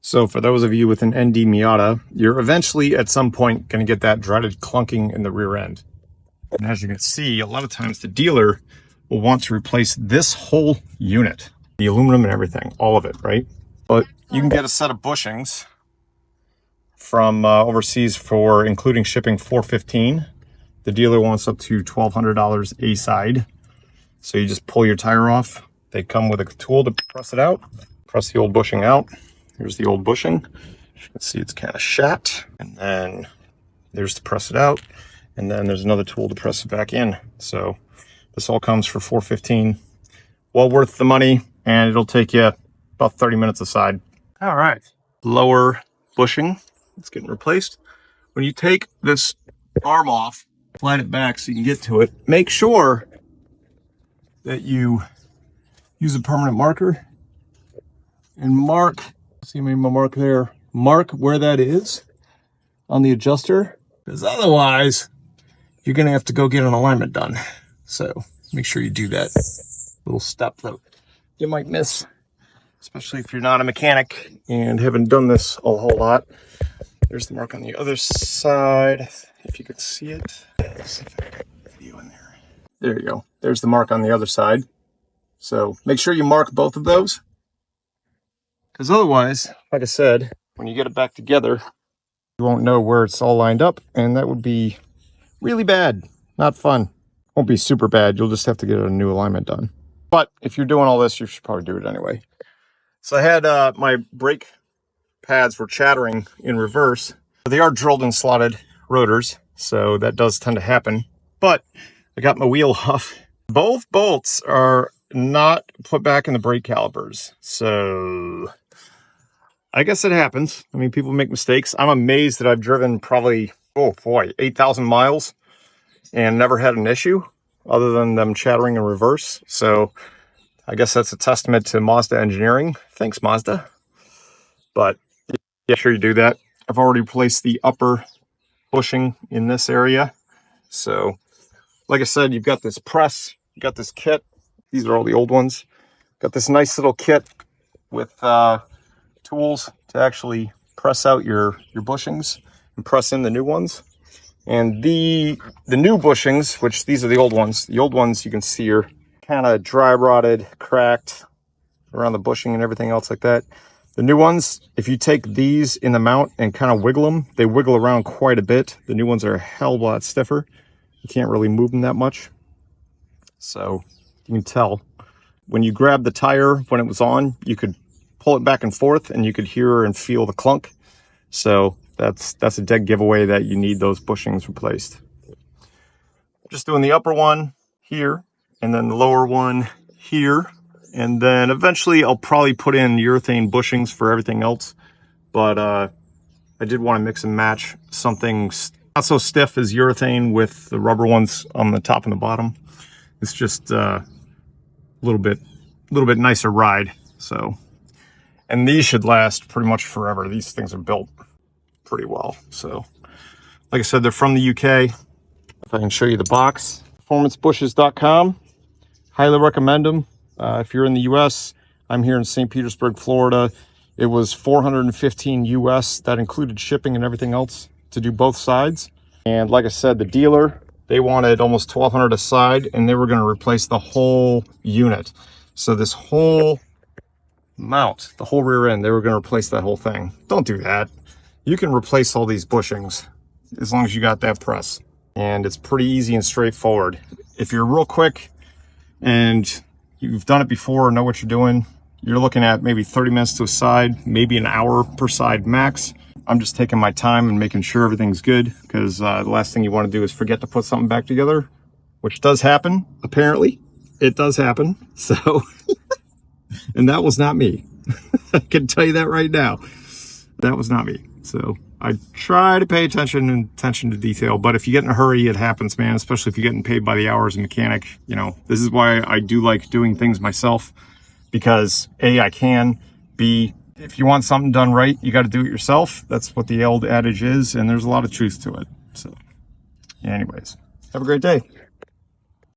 So for those of you with an ND Miata, you're eventually at some point going to get that dreaded clunking in the rear end. And as you can see, a lot of times the dealer will want to replace this whole unit, the aluminum and everything, all of it, right? But you can get a set of bushings from overseas for, including shipping, $415. The dealer wants up to $1,200 a side. So you just pull your tire off. They come with a tool to press it out. Press the old bushing out. Here's the old bushing. As you can see, it's kind of shot. And then there's to press it out. And then there's another tool to press it back in. So this all comes for $415. Well worth the money, and it'll take you about 30 minutes aside. All right, lower bushing, it's getting replaced. When you take this arm off, slide it back so you can get to it. Make sure that you use a permanent marker and mark, see my mark there, mark where that is on the adjuster, because otherwise you're gonna have to go get an alignment done. So make sure you do that little step that you might miss, especially if you're not a mechanic and haven't done this a whole lot. There's the mark on the other side, if you could see it. Let's see if I can get a video in there. There you go. There's the mark on the other side. So make sure you mark both of those, because otherwise, like I said, when you get it back together, you won't know where it's all lined up, and that would be really bad. Not fun. Won't be super bad. You'll just have to get a new alignment done. But if you're doing all this, you should probably do it anyway. So I had my brake pads were chattering in reverse. They are drilled and slotted rotors, so that does tend to happen. But I got my wheel off. Both bolts are not put back in the brake calipers, so I guess it happens. I mean, people make mistakes. I'm amazed that I've driven probably, oh boy, 8,000 miles and never had an issue other than them chattering in reverse. So I guess that's a testament to Mazda engineering. Thanks, Mazda. But yeah, sure you do that. I've already replaced the upper bushing in this area. So like I said, you've got this press, you got this kit. These are all the old ones. Got this nice little kit with tools to actually press out your bushings and press in the new ones. And the new bushings, which these are the old ones you can see are kind of dry rotted, cracked around the bushing and everything else like that. The new ones, if you take these in the mount and kind of wiggle them, they wiggle around quite a bit. The new ones are a hell of a lot stiffer. You can't really move them that much. So you can tell when you grab the tire when it was on, you could pull it back and forth and you could hear and feel the clunk. So that's a dead giveaway that you need those bushings replaced. Just doing the upper one here and then the lower one here. And then eventually I'll probably put in urethane bushings for everything else. But I did want to mix and match something not so stiff as urethane with the rubber ones on the top and the bottom. It's just a little bit nicer ride. So, and these should last pretty much forever. These things are built pretty well. So like I said, they're from the UK. If I can show you the box, performancebushes.com. Highly recommend them. If you're in the US, I'm here in St. Petersburg, Florida. It was $415 US. That included shipping and everything else to do both sides. And like I said, the dealer, they wanted almost $1,200 a side, and they were going to replace the whole unit. So this whole mount, the whole rear end, they were going to replace that whole thing. Don't do that. You can replace all these bushings as long as you got that press. And it's pretty easy and straightforward. If you're real quick and you've done it before, know what you're doing, you're looking at maybe 30 minutes to a side, maybe an hour per side max. I'm just taking my time and making sure everything's good, because the last thing you want to do is forget to put something back together, which does happen, apparently. It does happen. So, and that was not me. I can tell you that right now. That was not me. So I try to pay attention to detail, but if you get in a hurry, it happens, man, especially if you're getting paid by the hour as a mechanic. You know, this is why I do like doing things myself, because A, I can, B, if you want something done right, you got to do it yourself. That's what the old adage is, and there's a lot of truth to it. So anyways, have a great day.